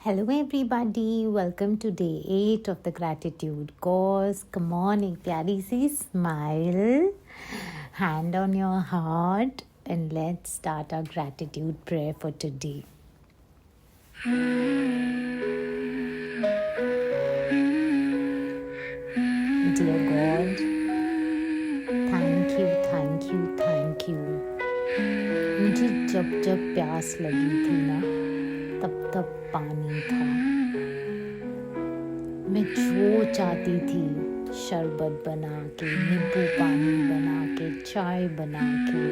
Hello, everybody. Welcome to day 8 of the gratitude course. Come on, एक प्यारी सी smile, hand on your heart, and let's start our gratitude prayer for today. Dear God, thank you, thank you, thank you. मुझे जब जब प्यास लगी थी ना, तब तब पानी था। मैं जो चाहती थी शरबत बना के, नींबू पानी बना के, चाय बना के,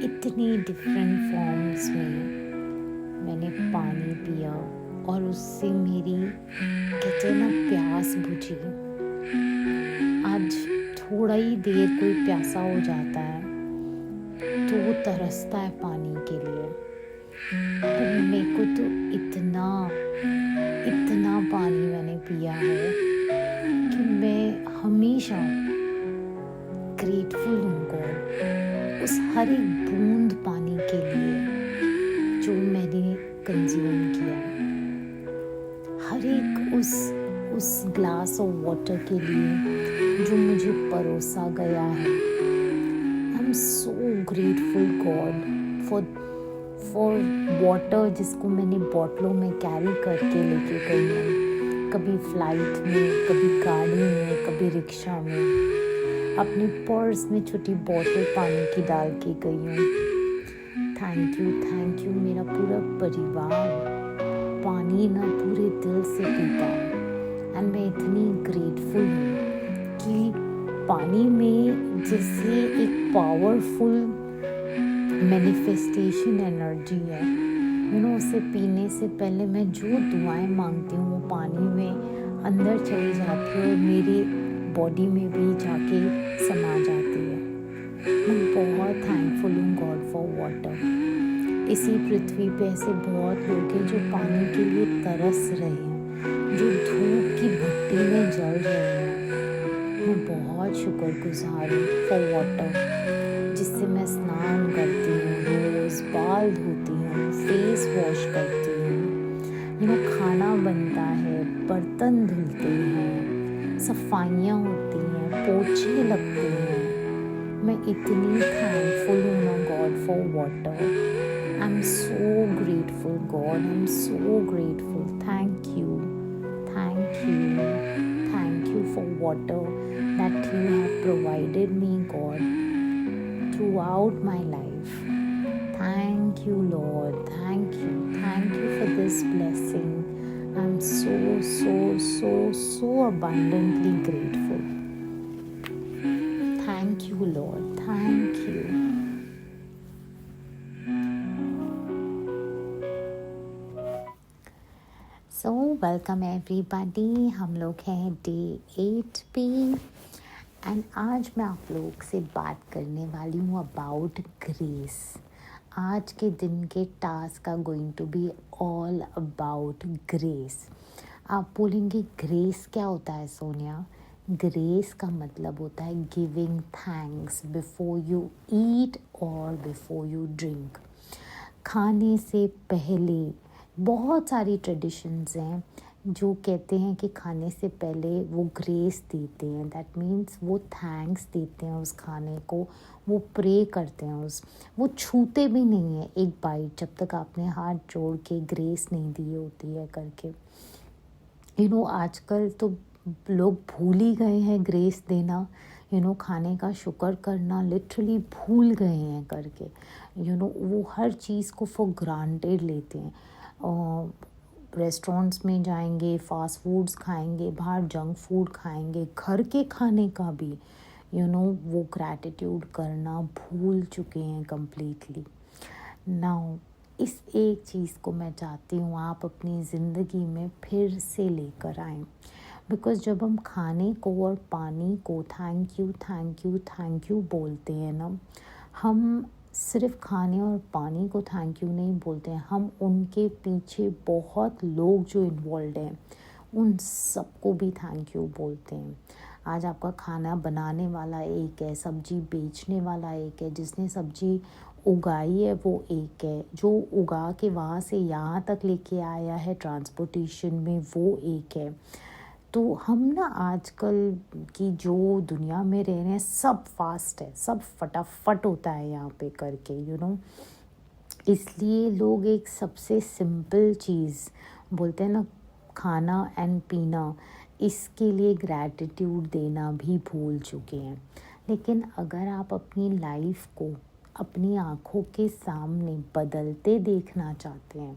इतनी डिफरेंट फॉर्म्स में मैंने पानी पिया और उससे मेरी कहते ना प्यास बुझी। आज थोड़ा ही देर कोई प्यासा हो जाता है तो वो तरसता है पानी के लिए, पर मेरे को तो इतना पानी मैंने पिया है कि मैं हमेशा ग्रेटफुल हूँ गॉड उस हर एक बूंद पानी के लिए जो मैंने कंज्यूम किया, हर एक उस ग्लास ऑफ वाटर के लिए जो मुझे परोसा गया है। I am so grateful God for water जिसको मैंने बॉटलों में कैरी करके लेके गई हूँ, कभी फ्लाइट में, कभी गाड़ी में, कभी रिक्शा में, अपने पर्स में छोटी बॉटल पानी की डाल के गई हूँ। थैंक यू मेरा पूरा परिवार पानी ना पूरे दिल से पीता है। एंड मैं इतनी ग्रेटफुल हूँ कि पानी में जैसे एक पावरफुल मैनिफेस्टेशन एनर्जी है, उसे पीने से पहले मैं जो दुआएं मांगती हूँ वो पानी में अंदर चली जाती है और मेरी बॉडी में भी जाके समा जाती है। मैं बहुत थैंकफुल हूँ गॉड फॉर वाटर। इसी पृथ्वी पे ऐसे बहुत लोग हैं जो पानी के लिए तरस रहे हैं, जो धूप की भट्टी में जल रहे हैं। मैं बहुत शुक्रगुजार हूँ फॉर वाटर, जिससे मैं स्नान करती हूँ, रोज़ बाल धोती हूँ, फेस वॉश करती हूँ, खाना बनता है, बर्तन धुलते हैं, सफाइयाँ होती हैं, पोछे लगते हैं। मैं इतनी थैंकफुल हूँ ना God for water. I am so grateful God, I am so grateful. Thank you for water that you have provided me, God, throughout my life. Thank you, Lord. Thank you for this blessing. I'm so abundantly grateful. Thank you, Lord. Thank you. So, welcome everybody. हम लोग हैं day 8 पे and आज मैं आप लोग से बात करने वाली हूँ अबाउट ग्रेस। आज के दिन के टास्क का going to be all about grace. आप बोलेंगे ग्रेस क्या होता है सोनिया? ग्रेस का मतलब होता है giving thanks before you eat और बिफोर यू ड्रिंक। खाने से पहले बहुत सारी ट्रेडिशंस हैं जो कहते हैं कि खाने से पहले वो ग्रेस देते हैं। दैट मीन्स वो थैंक्स देते हैं उस खाने को, वो प्रे करते हैं, वो छूते भी नहीं हैं एक बाइट जब तक आपने हाथ जोड़ के ग्रेस नहीं दी होती है करके। आजकल तो लोग भूल ही गए हैं ग्रेस देना। खाने का शुक्र करना लिटरली भूल गए हैं करके। वो हर चीज़ को फॉर ग्रांटेड लेते हैं। रेस्टोरेंट्स में जाएंगे, फास्ट फूड्स खाएंगे, बाहर जंक फूड खाएंगे, घर के खाने का भी वो ग्रैटिट्यूड करना भूल चुके हैं कम्प्लीटली। नाउ इस एक चीज़ को मैं चाहती हूँ आप अपनी ज़िंदगी में फिर से लेकर आएँ, बिकॉज़ जब हम खाने को और पानी को थैंक यू बोलते हैं ना, हम सिर्फ खाने और पानी को थैंक यू नहीं बोलते हैं, हम उनके पीछे बहुत लोग जो इन्वॉल्व हैं उन सबको भी थैंक यू बोलते हैं। आज आपका खाना बनाने वाला एक है, सब्जी बेचने वाला एक है, जिसने सब्जी उगाई है वो एक है, जो उगा के वहाँ से यहाँ तक लेके आया है ट्रांसपोर्टेशन में वो एक है। तो हम ना आजकल की जो दुनिया में रह रहे हैं सब फास्ट है, सब फटाफट होता है यहाँ पे करके इसलिए लोग एक सबसे सिंपल चीज़ बोलते हैं ना, खाना एंड पीना, इसके लिए ग्रैटिट्यूड देना भी भूल चुके हैं। लेकिन अगर आप अपनी लाइफ को अपनी आँखों के सामने बदलते देखना चाहते हैं,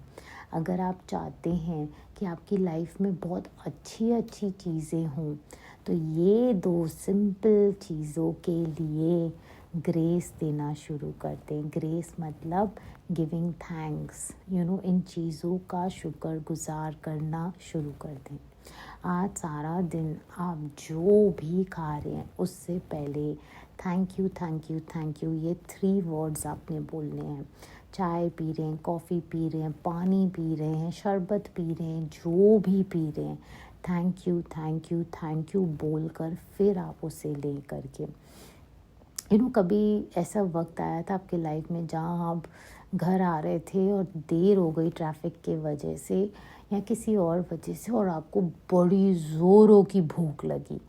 अगर आप चाहते हैं कि आपकी लाइफ में बहुत अच्छी अच्छी चीज़ें हों, तो ये 2 सिंपल चीज़ों के लिए ग्रेस देना शुरू कर दें। ग्रेस मतलब गिविंग थैंक्स, इन चीज़ों का शुक्रगुजार करना शुरू कर दें। आज सारा दिन आप जो भी खा रहे हैं उससे पहले thank you thank you thank you ये 3 वर्ड्स आपने बोलने हैं। चाय पी रहे हैं, कॉफ़ी पी रहे हैं, पानी पी रहे हैं, शरबत पी रहे हैं, जो भी पी रहे हैं, thank you thank you thank you बोल कर फिर आप उसे ले करके कभी ऐसा वक्त आया था आपके लाइफ में जहाँ आप घर आ रहे थे और देर हो गई ट्रैफिक के वजह से या किसी और वजह से, और आपको बड़ी ज़ोरों की भूख लगी,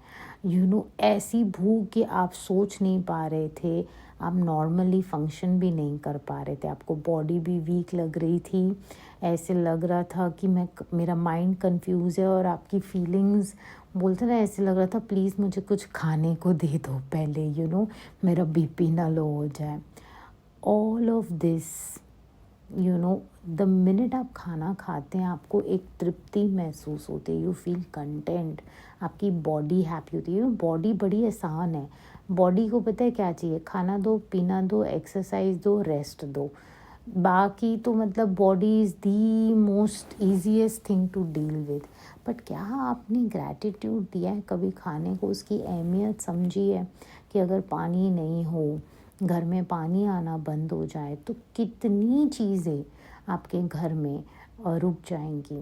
ऐसी भूख कि आप सोच नहीं पा रहे थे, आप नॉर्मली फंक्शन भी नहीं कर पा रहे थे, आपको बॉडी भी वीक लग रही थी, ऐसे लग रहा था कि मेरा माइंड कंफ्यूज है, और आपकी फीलिंग्स बोलते ना ऐसे लग रहा था प्लीज़ मुझे कुछ खाने को दे दो पहले, मेरा बीपी ना लो हो जाए। All of this, the minute आप खाना खाते हैं आपको एक तृप्ति महसूस होती है, यू फील कंटेंट, आपकी बॉडी हैप्पी होती है। बॉडी बड़ी आसान है, बॉडी को पता है क्या चाहिए, खाना दो, पीना दो, एक्सरसाइज दो, रेस्ट दो, बाकी तो मतलब body is the most easiest thing to deal with. But क्या आपने ग्रैटिट्यूड दिया है कभी खाने को, उसकी अहमियत समझी है कि अगर पानी नहीं हो, घर में पानी आना बंद हो जाए तो कितनी चीज़ें आपके घर में रुक जाएंगी।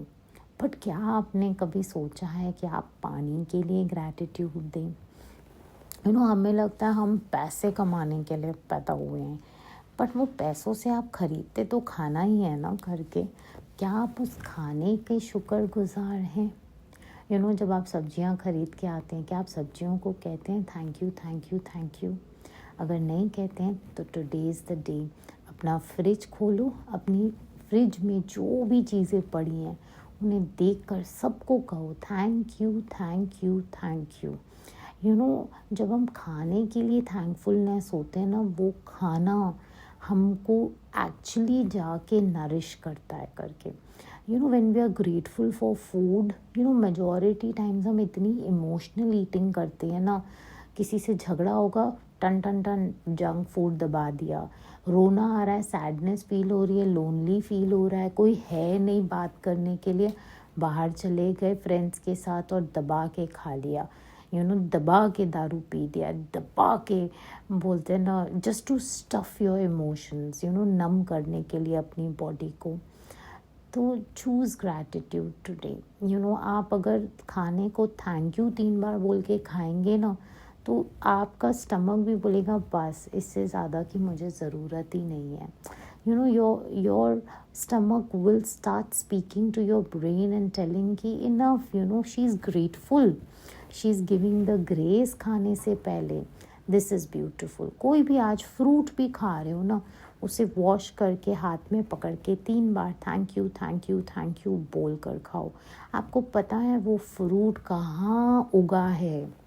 बट क्या आपने कभी सोचा है कि आप पानी के लिए ग्रैटिट्यूड दें? हमें लगता है हम पैसे कमाने के लिए पैदा हुए हैं, बट वो पैसों से आप ख़रीदते तो खाना ही है ना करके, क्या आप उस खाने के शुक्रगुजार हैं? जब आप सब्जियां ख़रीद के आते हैं क्या आप सब्जियों को कहते हैं thank you thank you thank you? अगर नहीं कहते हैं तो टुडे इज़ द डे, अपना फ्रिज खोलो, अपनी फ्रिज में जो भी चीज़ें पड़ी हैं उन्हें देखकर सबको कहो thank you thank you thank you. जब हम खाने के लिए थैंकफुलनेस होते हैं ना, वो खाना हमको एक्चुअली जाके नरिश करता है करके। When we are grateful for food, majority times हम इतनी इमोशनल ईटिंग करते हैं ना, किसी से झगड़ा होगा ton ton ton junk food दबा दिया, रोना आ रहा है, सैडनेस फील हो रही है, लोनली फील हो रहा है, कोई है नहीं बात करने के लिए, बाहर चले गए फ्रेंड्स के साथ और दबा के खा लिया, दबा के दारू पी दिया, दबा के बोलते हैं ना just to stuff your emotions, numb करने के लिए अपनी बॉडी को। तो चूज़ ग्रैटिट्यूड टुडे। आप अगर खाने को थैंक यू 3 बार बोल के खाएंगे ना, तो आपका स्टमक भी बोलेगा बस इससे ज़्यादा की मुझे ज़रूरत ही नहीं है। Your stomach will start speaking to your brain and telling कि enough, she is grateful, she is giving the grace खाने से पहले, this is beautiful। कोई भी आज फ्रूट भी खा रहे हो ना, उसे वॉश करके हाथ में पकड़ के 3 बार thank you thank you thank you बोल कर खाओ। आपको पता है वो फ्रूट कहाँ उगा है,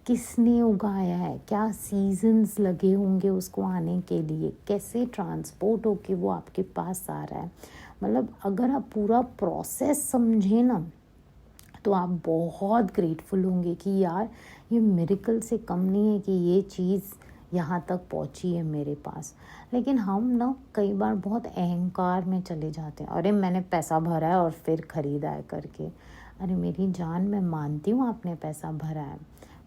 किसने उगाया है, क्या सीजन्स लगे होंगे उसको आने के लिए, कैसे ट्रांसपोर्ट होके वो आपके पास आ रहा है। मतलब अगर आप पूरा प्रोसेस समझे ना, तो आप बहुत ग्रेटफुल होंगे कि यार ये मिरेकल से कम नहीं है कि ये चीज़ यहाँ तक पहुँची है मेरे पास। लेकिन हम ना कई बार बहुत अहंकार में चले जाते हैं, अरे मैंने पैसा भरा है और फिर ख़रीदा है करके। अरे मेरी जान, मैं मानती हूँ आपने पैसा भरा है,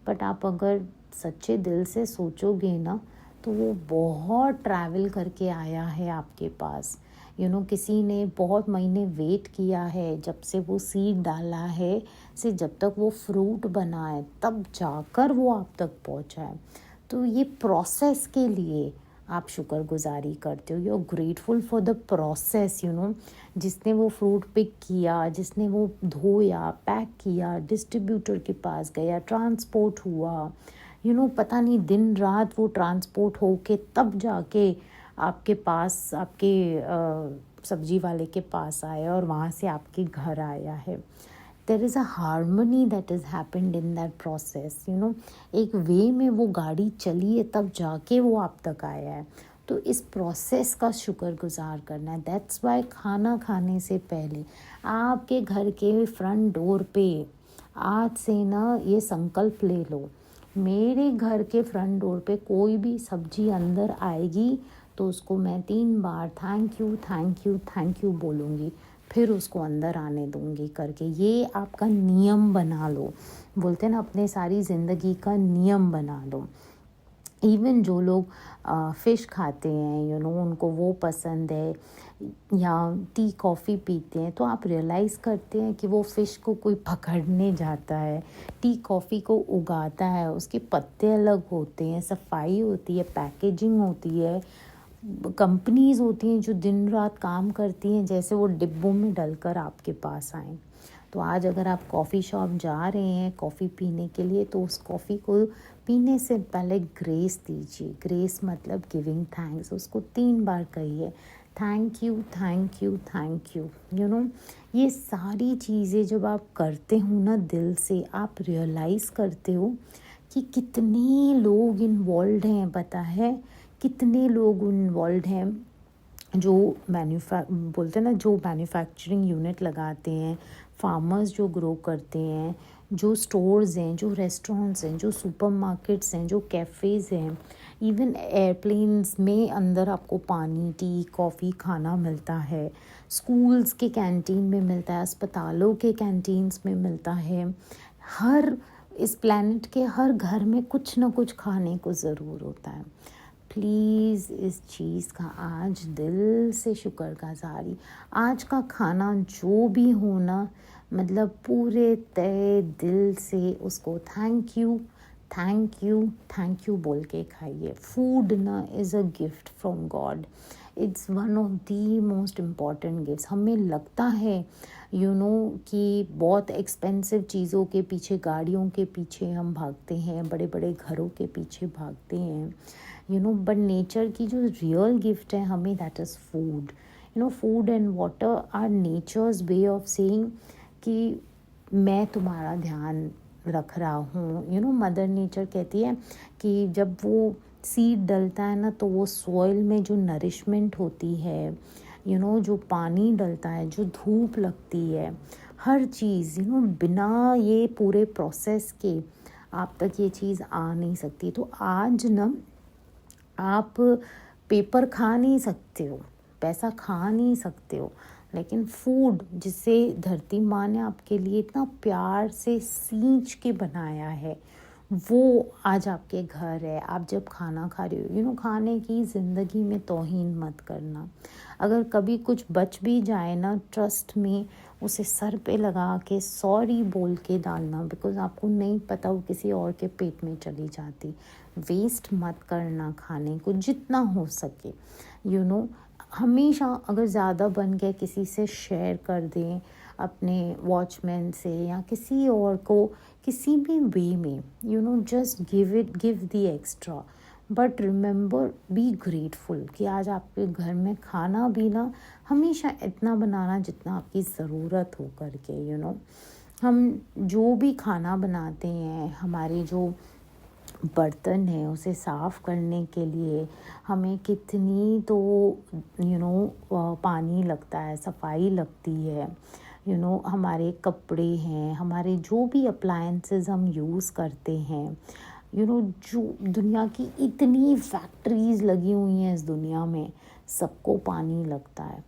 बट आप अगर सच्चे दिल से सोचोगे ना, तो वो बहुत ट्रैवल करके आया है आपके पास। किसी ने बहुत महीने वेट किया है, जब से वो सीड डाला है से जब तक वो फ्रूट बना है, तब जाकर वो आप तक पहुंचा है। तो ये प्रोसेस के लिए आप शुक्रगुजारी करते हो, you are grateful for the process, जिसने वो फ्रूट पिक किया, जिसने वो धोया, पैक किया, डिस्ट्रीब्यूटर के पास गया, ट्रांसपोर्ट हुआ, पता नहीं दिन रात वो ट्रांसपोर्ट हो के तब जाके आपके पास, आपके सब्जी वाले के पास आया और वहाँ से आपके घर आया है. There is a harmony that is happened in that process. एक वे में वो गाड़ी चली है तब जाके वो आप तक आया है. तो इस प्रोसेस का शुक्रगुजार करना है. दैट्स वाई खाना खाने से पहले आपके घर के फ्रंट डोर पे आज से ना ये संकल्प ले लो, मेरे घर के फ्रंट डोर पे कोई भी सब्जी अंदर आएगी तो उसको मैं 3 बार thank you thank you thank you बोलूँगी, फिर उसको अंदर आने दूँगी करके. ये आपका नियम बना लो. बोलते हैं ना, अपने सारी ज़िंदगी का नियम बना लो. इवन जो लोग फ़िश खाते हैं, उनको वो पसंद है, या टी कॉफ़ी पीते हैं, तो आप रियलाइज़ करते हैं कि वो फ़िश को कोई पकड़ने जाता है, टी कॉफ़ी को उगाता है, उसके पत्ते अलग होते हैं, सफाई होती है, पैकेजिंग होती है, कंपनीज़ होती हैं जो दिन रात काम करती हैं जैसे वो डिब्बों में डलकर आपके पास आएँ. तो आज अगर आप कॉफ़ी शॉप जा रहे हैं कॉफ़ी पीने के लिए, तो उस कॉफ़ी को पीने से पहले ग्रेस दीजिए. ग्रेस मतलब गिविंग थैंक्स. उसको 3 बार कहिए, thank you thank you thank you. ये सारी चीज़ें जब आप करते हो ना दिल से, आप रियलाइज़ करते हो कि कितने लोग इन्वॉल्व हैं. पता है कितने लोग इन्वॉल्व हैं जो बोलते हैं ना, जो मैन्युफैक्चरिंग यूनिट लगाते हैं, फार्मर्स जो ग्रो करते हैं, जो स्टोर्स हैं, जो रेस्टोरेंट्स हैं, जो सुपरमार्केट्स हैं, जो कैफ़ेज़ हैं, इवन एयरप्लेन्स में अंदर आपको पानी, टी, कॉफ़ी, खाना मिलता है. स्कूल्स के कैंटीन में मिलता है, अस्पतालों के कैंटीन्स में मिलता है. हर इस प्लैनेट के हर घर में कुछ ना कुछ खाने को ज़रूर होता है. प्लीज़ इस चीज़ का आज दिल से शुक्रगुजारी. आज का खाना जो भी हो ना, मतलब पूरे तय दिल से उसको thank you thank you thank you बोल के खाइए. फूड ना is a gift from God. It's one of the most important gifts. हमें लगता है कि बहुत एक्सपेंसिव चीज़ों के पीछे, गाड़ियों के पीछे हम भागते हैं, बड़े बड़े घरों के पीछे भागते हैं, बट नेचर की जो रियल गिफ्ट है हमें, that is food. Food and water are nature's way of saying कि मैं तुम्हारा ध्यान रख रहा हूँ. मदर नेचर कहती है कि जब वो सीड डलता है ना, तो वो सॉइल में जो नरिशमेंट होती है, जो पानी डलता है, जो धूप लगती है, हर चीज़ बिना ये पूरे प्रोसेस के आप तक ये चीज़ आ नहीं सकती. तो आज ना आप पेपर खा नहीं सकते हो, पैसा खा नहीं सकते हो, लेकिन फूड जिसे धरती माँ ने आपके लिए इतना प्यार से सींच के बनाया है, वो आज आपके घर है. आप जब खाना खा रहे हो, खाने की ज़िंदगी में तौहीन मत करना. अगर कभी कुछ बच भी जाए ना, ट्रस्ट में उसे सर पे लगा के सॉरी बोल के डालना, बिकॉज़ आपको नहीं पता वो किसी और के पेट में चली जाती. वेस्ट मत करना खाने को जितना हो सके. हमेशा अगर ज़्यादा बन गया किसी से शेयर कर दें, अपने वॉचमैन से या किसी और को, किसी भी वे में, just give the extra. But remember, be grateful कि आज आपके घर में खाना भी ना हमेशा इतना बनाना जितना आपकी ज़रूरत हो करके. हम जो भी खाना बनाते हैं, हमारे जो बर्तन है उसे साफ़ करने के लिए हमें कितनी तो पानी लगता है, सफाई लगती है. हमारे कपड़े हैं, हमारे जो भी अप्लायंसेस हम यूज़ करते हैं, जो दुनिया की इतनी फैक्ट्रीज़ लगी हुई हैं इस दुनिया में, सबको पानी लगता है.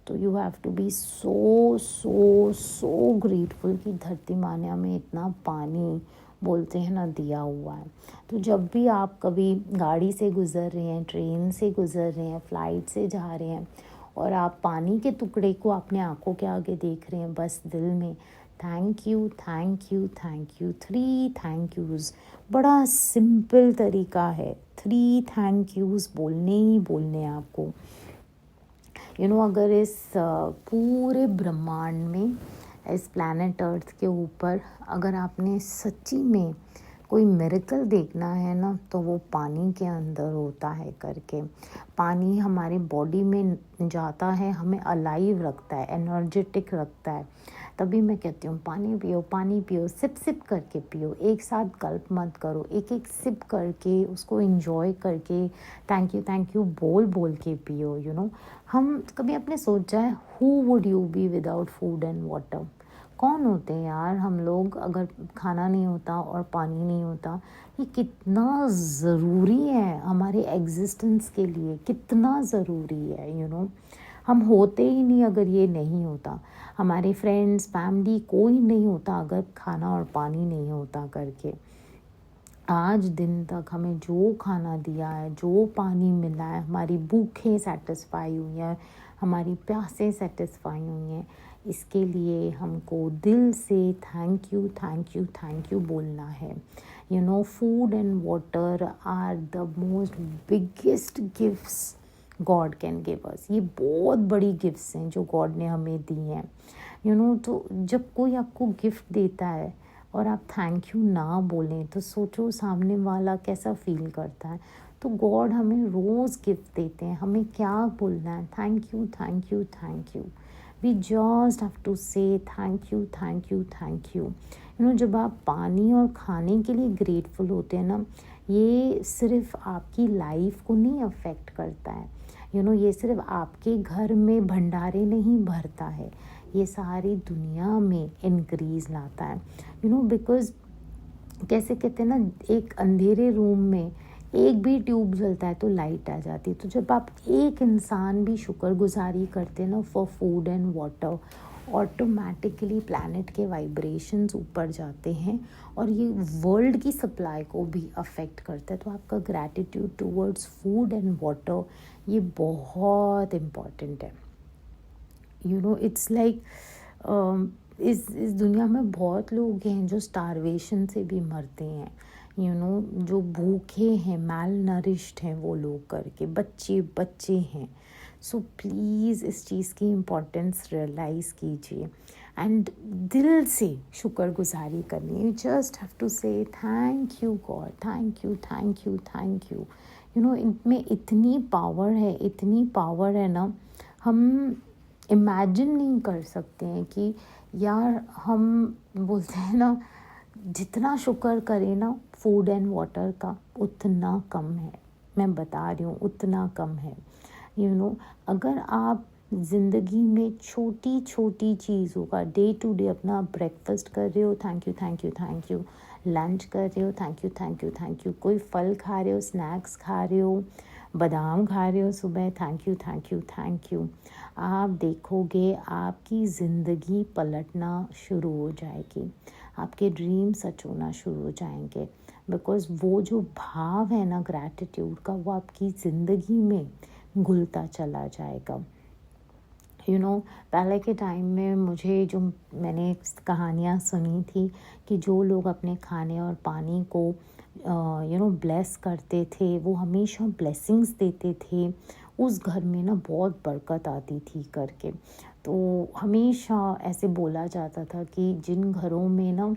तो you have to be so so so grateful कि धरती माँ ने हमें इतना पानी, बोलते हैं ना, दिया हुआ है. तो जब भी आप कभी गाड़ी से गुज़र रहे हैं, ट्रेन से गुज़र रहे हैं, फ़्लाइट से जा रहे हैं और आप पानी के टुकड़े को अपने आँखों के आगे देख रहे हैं, बस दिल में thank you, thank you, thank you, 3 thank use. बड़ा सिंपल तरीका है, 3 थैंक यूज़ बोलने ही बोलने हैं आपको। अगर इस पूरे ब्रह्मांड में, इस प्लैनेट अर्थ के ऊपर अगर आपने सच्ची में कोई मिरेकल देखना है ना, तो वो पानी के अंदर होता है करके। पानी हमारी बॉडी में जाता है, हमें अलाइव रखता है, एनर्जेटिक रखता है। तभी मैं कहती हूँ पानी पियो, सिप सिप करके पियो, एक साथ गल्प मत करो, एक एक सिप करके उसको एंजॉय करके थैंक यू बोल बोल के पियो। हम कभी अपने सोचा है, who would you be without food and water? कौन होते हैं यार हम लोग अगर खाना नहीं होता और पानी नहीं होता? ये कितना ज़रूरी है हमारे एग्जिस्टेंस के लिए, कितना ज़रूरी है। हम होते ही नहीं अगर ये नहीं होता। हमारे फ्रेंड्स, फैमिली, कोई नहीं होता अगर खाना और पानी नहीं होता करके। आज दिन तक हमें जो खाना दिया है, जो पानी मिला है, हमारी भूखें सेटिस्फाई हुई हैं, हमारी प्यासें सेटिस्फाई हुई हैं, इसके लिए हमको दिल से thank you, thank you, thank you बोलना है। Food and water are the most biggest gifts God can give us. ये बहुत बड़ी गिफ्ट्स हैं जो गॉड ने हमें दी हैं। तो जब कोई आपको गिफ्ट देता है और आप थैंक यू ना बोलें, तो सोचो सामने वाला कैसा फील करता है। तो गॉड हमें रोज़ गिफ्ट देते हैं, हमें क्या बोलना है? Thank you, thank you, thank you. We just have to say thank you, thank you, thank you. जब आप पानी और खाने के लिए ग्रेटफुल होते हैं ना, ये सिर्फ आपकी लाइफ को नहीं अफेक्ट करता है। ये सिर्फ आपके घर में भंडारे नहीं भरता है, ये सारी दुनिया में इंक्रीज़ लाता है। बिकॉज़ कैसे कहते हैं ना, एक अंधेरे रूम में एक भी ट्यूब जलता है तो लाइट आ जाती है। तो जब आप एक इंसान भी शुक्रगुजारी करते हैं ना for food and water, automatically planet के वाइब्रेशंस ऊपर जाते हैं और ये वर्ल्ड की सप्लाई को भी अफेक्ट करता है। तो आपका gratitude towards food and water ये बहुत इम्पॉर्टेंट है। इट्स लाइक इस दुनिया में बहुत लोग हैं जो स्टारवेशन से भी मरते हैं। जो भूखे हैं, मैल नरिश्ड हैं वो लोग करके, बच्चे हैं। सो प्लीज़ इस चीज़ की इम्पोर्टेंस रियलाइज़ कीजिए एंड दिल से शुक्रगुजारी करनी। You just have to say thank you God, thank you, thank you, thank you. इनमें इतनी पावर है ना, हम इमेजिन नहीं कर सकते हैं कि यार, हम बोलते हैं ना, जितना शुक्र करें ना फूड एंड वाटर का उतना कम है। मैं बता रही हूँ, उतना कम है। अगर आप ज़िंदगी में छोटी छोटी चीज़ों का डे टू डे अपना ब्रेकफास्ट कर रहे हो, thank you, thank you, thank you. Lunch कर रहे हो, thank you, thank you, thank you. कोई फल खा रहे हो, स्नैक्स खा रहे हो, बादाम खा रहे हो सुबह, thank you, thank you, thank you. आप देखोगे आपकी ज़िंदगी पलटना शुरू हो जाएगी, आपके ड्रीम सच होना शुरू हो जाएंगे। बिकॉज़ वो जो भाव है ना ग्रैटिट्यूड का, वो आपकी ज़िंदगी में घुलता चला जाएगा। पहले के टाइम में जो मैंने कहानियाँ सुनी थी कि जो लोग अपने खाने और पानी को ब्लेस करते थे, वो हमेशा ब्लेसिंग्स देते थे, उस घर में ना बहुत बरकत आती थी करके। तो हमेशा ऐसे बोला जाता था कि जिन घरों में ना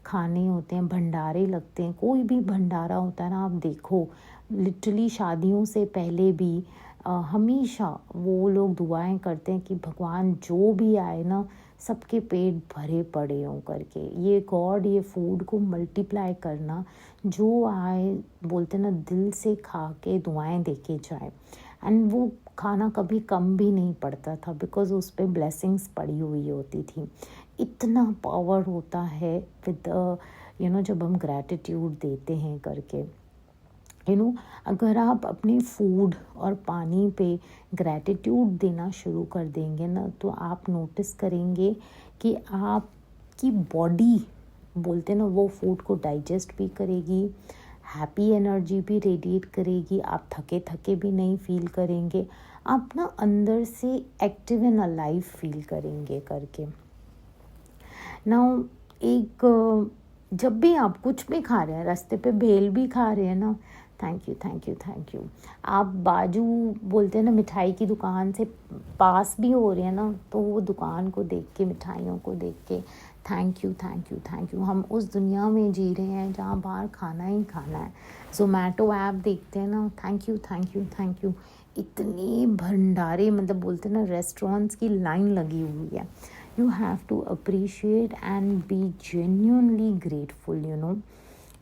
खाने होते हैं, भंडारे लगते हैं, कोई भी भंडारा होता है ना, आप देखो लिटरली शादियों से पहले भी हमेशा वो लोग दुआएं करते हैं कि भगवान जो भी आए ना, सबके पेट भरे पड़े हों करके। ये गॉड ये फूड को मल्टीप्लाई करना, जो आए बोलते ना दिल से खा के दुआएं दे के जाए। एंड वो खाना कभी कम भी नहीं पड़ता था, बिकॉज़ उस पर ब्लेसिंग्स पड़ी हुई होती थी। इतना पावर होता है विद जब हम ग्रैटिट्यूड देते हैं करके। अगर आप अपने फूड और पानी पे ग्रैटिट्यूड देना शुरू कर देंगे ना, तो आप नोटिस करेंगे कि आपकी बॉडी बोलते ना वो फूड को डाइजेस्ट भी करेगी, हैप्पी एनर्जी भी रेडिएट करेगी, आप थके थके भी नहीं फील करेंगे, आप ना अंदर से एक्टिव एंड अलाइव फील करेंगे करके। नाउ एक जब भी आप कुछ भी खा रहे हैं, रास्ते पे भेल भी खा रहे हैं ना, thank you thank you thank you. आप बाजू बोलते हैं ना, मिठाई की दुकान से पास भी हो रहे हैं ना, तो वो दुकान को देख के, मिठाइयों को देख के thank you thank you thank you. हम उस दुनिया में जी रहे हैं जहाँ बाहर खाना ही खाना है। ज़ोमैटो ऐप देखते हैं ना, thank you thank you thank you. इतने भंडारे, मतलब बोलते हैं ना, रेस्टोरेंट्स की लाइन लगी हुई है। You have to appreciate and be genuinely grateful, you know।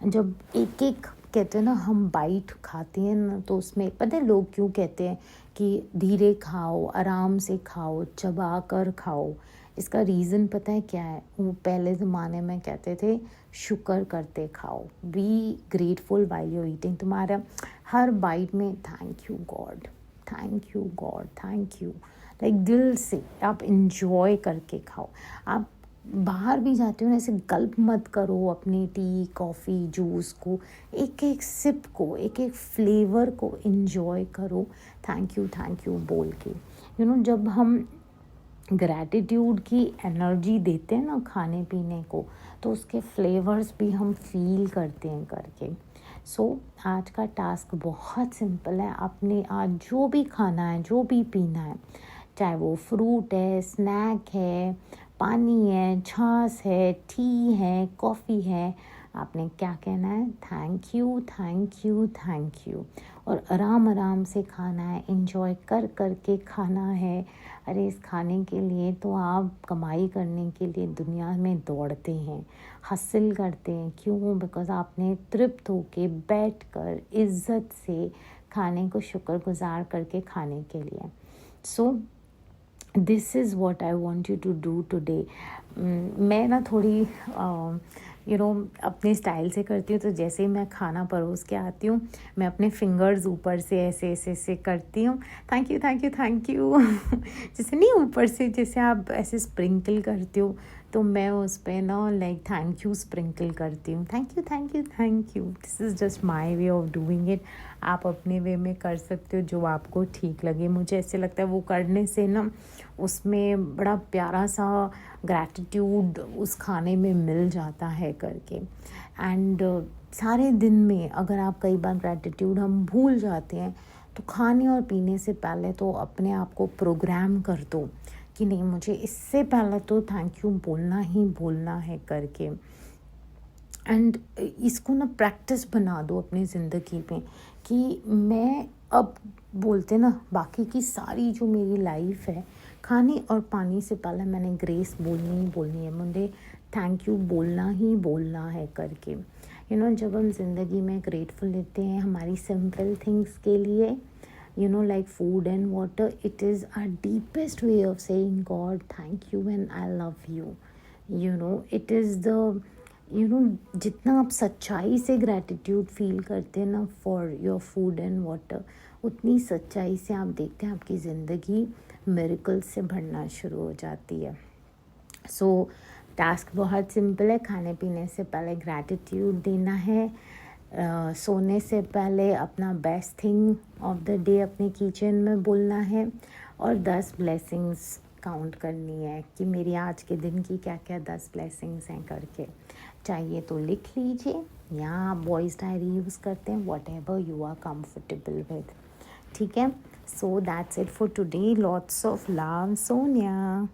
जब एक एक कहते हैं ना, हम बाइट खाते हैं ना, तो उसमें पता है लोग क्यों कहते हैं कि धीरे खाओ, आराम से खाओ, चबा कर खाओ। इसका रीज़न पता है क्या है? वो पहले ज़माने में कहते थे शुक्र करते खाओ, be grateful while you eating. तुम्हारा हर बाइट में thank you God, thank you God, thank you, like दिल से आप इंजॉय करके खाओ। आप बाहर भी जाते हो ना, ऐसे गल्प मत करो अपनी टी कॉफ़ी जूस को, एक एक सिप को, एक एक फ्लेवर को इंजॉय करो, थैंक यू बोल के। यू नो, जब हम ग्रैटिट्यूड की एनर्जी देते हैं ना खाने पीने को, तो उसके फ्लेवर्स भी हम फील करते हैं करके। सो आज का टास्क बहुत सिंपल है। आपने आज जो भी खाना है, जो भी पीना है, चाहे वो फ्रूट है, स्नैक है, पानी है, छाछ है, टी है, कॉफ़ी है, आपने क्या कहना है? Thank you thank you thank you. और आराम आराम से खाना है, इंजॉय कर कर के खाना है। अरे इस खाने के लिए तो आप कमाई करने के लिए दुनिया में दौड़ते हैं, हासिल करते हैं। क्यों? बिकॉज़ आपने तृप्त होके बैठ कर इज़्ज़त से खाने को शुक्रगुज़ार करके खाने के लिए। So this is what I want you to do today. मैं ना थोड़ी अपने स्टाइल से करती हूँ। तो जैसे ही मैं खाना परोस के आती हूँ, मैं अपने फिंगर्स ऊपर से ऐसे ऐसे ऐसे करती हूँ, thank you thank you thank you. जैसे नहीं, ऊपर से जैसे आप ऐसे स्प्रिंकल करती हो, तो मैं उस पर ना लाइक थैंक यू स्प्रिंकल करती हूँ, thank you thank you thank you. This is just my way of doing it. आप अपने वे में कर सकते हो जो आपको ठीक लगे। मुझे ऐसे लगता है वो करने से ना, उसमें बड़ा प्यारा सा ग्रैटिट्यूड उस खाने में मिल जाता है करके। एंड सारे दिन में अगर आप कई बार ग्रैटिट्यूड हम भूल जाते हैं, तो खाने और पीने से पहले तो अपने आप को प्रोग्राम कर दो कि नहीं, मुझे इससे पहले तो थैंक यू बोलना ही बोलना है करके। एंड इसको ना प्रैक्टिस बना दो अपनी ज़िंदगी में कि मैं अब बोलते ना, बाकी की सारी जो मेरी लाइफ है, खाने और पानी से पहले मैंने ग्रेस बोलनी ही बोलनी है, मुझे थैंक यू बोलना ही बोलना है करके। जब हम ज़िंदगी में ग्रेटफुल लेते हैं हमारी सिंपल थिंग्स के लिए, like food and water, it is our deepest way of saying God thank you and I love you. It is the जितना आप सच्चाई से ग्रैटिट्यूड फील करते हैं ना for your food and water, उतनी सच्चाई से आप देखते हैं आपकी ज़िंदगी मिरेकल से भरना शुरू हो जाती है। सो टास्क बहुत सिंपल है। खाने पीने से पहले ग्रैटिट्यूड देना है, सोने से पहले अपना best thing of the day अपने किचन में बोलना है, और 10 ब्लेसिंग्स काउंट करनी है कि मेरी आज के दिन की क्या क्या 10 ब्लेसिंग्स हैं करके। चाहिए तो लिख लीजिए, या आप वॉइस डायरी यूज़ करते हैं, whatever you are comfortable with. ठीक है, so that's it for today. Lots of love, Sonia.